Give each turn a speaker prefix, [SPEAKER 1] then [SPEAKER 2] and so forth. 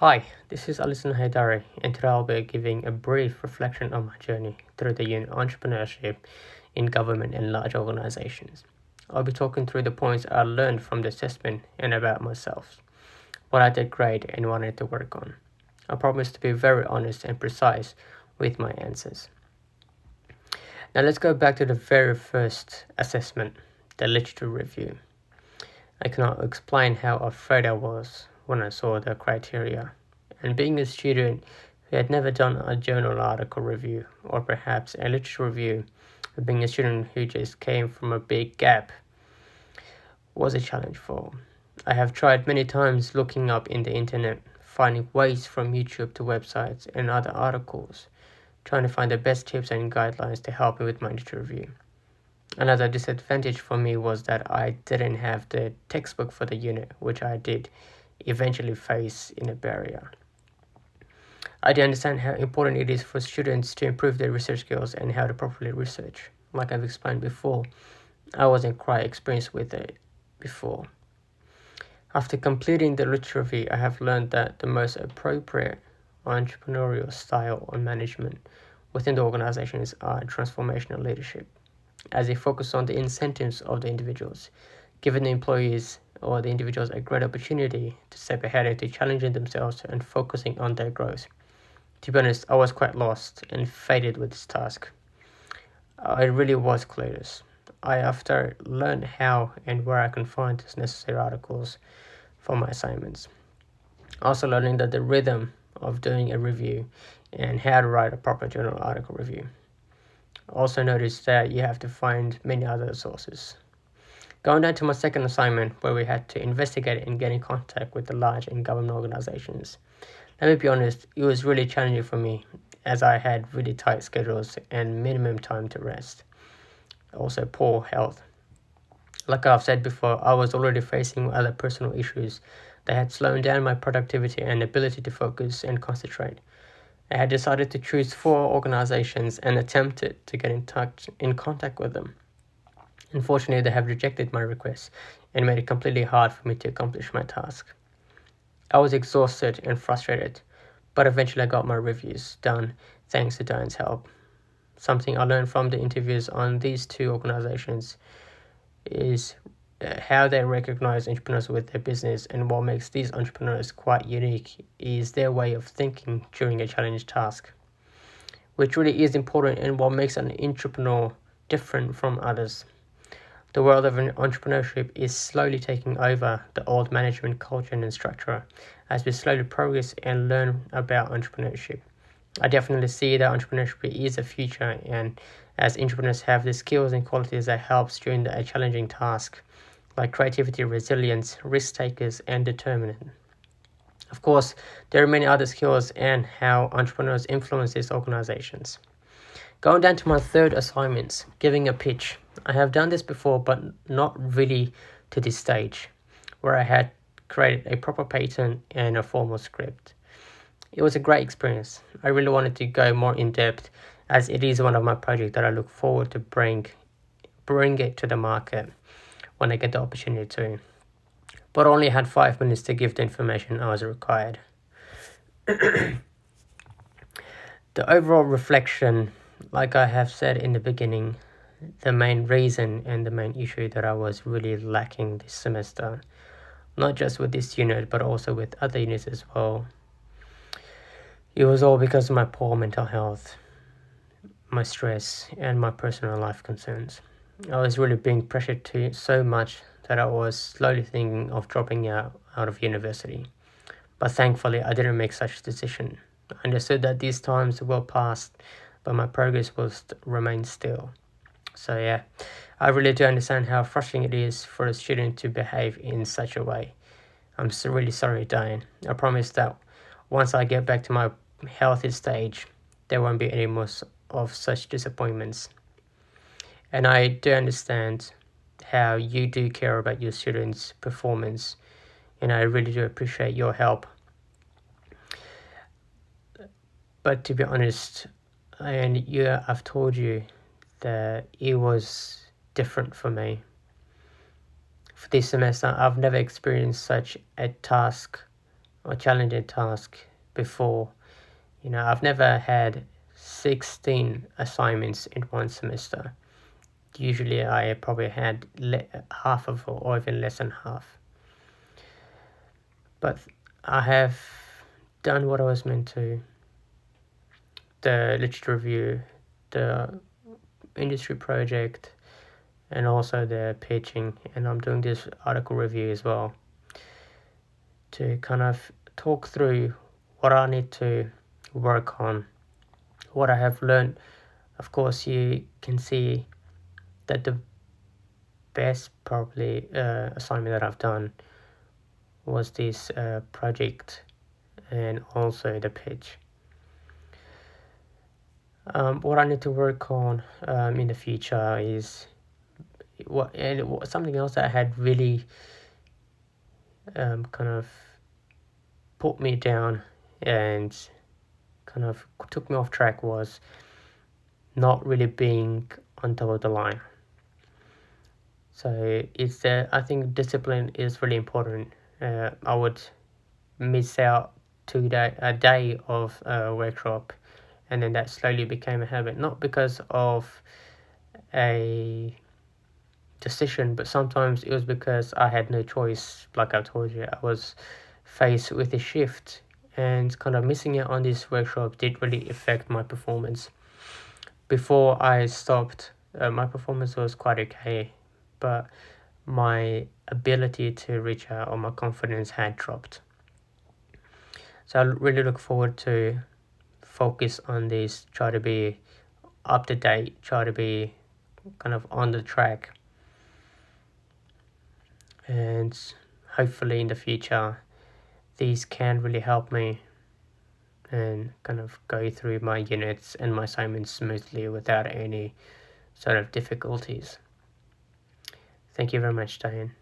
[SPEAKER 1] Hi, this is Alison Haidari, and today I'll be giving a brief reflection on my journey through the unit entrepreneurship in government and large organizations. I'll be talking through the points I learned from the assessment and about myself, what I did great and what I need to work on. I promise to be very honest and precise with my answers. Now let's go back to the very first assessment, the literature review. I cannot explain how afraid I was when I saw the criteria. And being a student who had never done a journal article review or perhaps a literature review, being a student who just came from a big gap was a challenge for. I have tried many times looking up in the internet, finding ways from YouTube to websites and other articles, trying to find the best tips and guidelines to help me with my literature review. Another disadvantage for me was that I didn't have the textbook for the unit, which I did eventually face in a barrier. I do understand how important it is for students to improve their research skills and how to properly research. Like I've explained before, I wasn't quite experienced with it before. After completing the literature review, I have learned that the most appropriate entrepreneurial style on management within the organizations are transformational leadership, as they focus on the incentives of the individuals, giving the employees or the individuals a great opportunity to step ahead into challenging themselves and focusing on their growth. To be honest, I was quite lost and faded with this task. I really was clueless. I after learned how and where I can find these necessary articles for my assignments. Also learning that the rhythm of doing a review and how to write a proper journal article review. Also noticed that you have to find many other sources. Going down to my second assignment where we had to investigate and get in contact with the large and government organizations. Let me be honest, it was really challenging for me as I had really tight schedules and minimum time to rest. Also poor health. Like I've said before, I was already facing other personal issues that had slowed down my productivity and ability to focus and concentrate. I had decided to choose 4 organizations and attempted to get in contact with them. Unfortunately, they have rejected my request and made it completely hard for me to accomplish my task. I was exhausted and frustrated, but eventually I got my reviews done thanks to Diane's help. Something I learned from the interviews on these 2 organizations is how they recognize entrepreneurs with their business, and what makes these entrepreneurs quite unique is their way of thinking during a challenge task, which really is important and what makes an entrepreneur different from others. The world of entrepreneurship is slowly taking over the old management culture and structure as we slowly progress and learn about entrepreneurship. I definitely see that entrepreneurship is the future, and as entrepreneurs have the skills and qualities that helps during a challenging task, like creativity, resilience, risk takers, and determinant. Of course, there are many other skills and how entrepreneurs influence these organizations. Going down to my third assignments, giving a pitch. I have done this before, but not really to this stage, where I had created a proper patent and a formal script. It was a great experience. I really wanted to go more in depth, as it is one of my projects that I look forward to bring it to the market when I get the opportunity to. But I only had 5 minutes to give the information I was required. The overall reflection, like I have said in the beginning, the main reason and the main issue that I was really lacking this semester, not just with this unit, but also with other units as well. It was all because of my poor mental health, my stress, and my personal life concerns. I was really being pressured to so much that I was slowly thinking of dropping out of university. But thankfully, I didn't make such a decision. I understood that these times will pass, but my progress will remain still. So yeah, I really do understand how frustrating it is for a student to behave in such a way. I'm so really sorry, Diane. I promise that once I get back to my healthy stage, there won't be any more of such disappointments. And I do understand how you do care about your students' performance, and I really do appreciate your help. But to be honest, and yeah, I've told you that it was different for me. For this semester, I've never experienced such a task or challenging task before. I've never had 16 assignments in one semester. Usually I probably had half of, or even less than half. But I have done what I was meant to. The literature review, the industry project, and also the pitching, and I'm doing this article review as well to kind of talk through what I need to work on, what I have learned. Of course, you can see that the best probably assignment that I've done was this project and also the pitch. What I need to work on in the future is something else that had really kind of put me down and kind of took me off track was not really being on top of the line. So I think discipline is really important. I would miss out a day of a workshop, and then that slowly became a habit, not because of a decision, but sometimes it was because I had no choice. Like I told you, I was faced with a shift, and kind of missing out on this workshop did really affect my performance. Before I stopped, my performance was quite okay, but my ability to reach out or my confidence had dropped. So I really look forward to focus on this, try to be up to date, try to be kind of on the track, and hopefully in the future these can really help me and kind of go through my units and my assignments smoothly without any sort of difficulties. Thank you very much, Diane.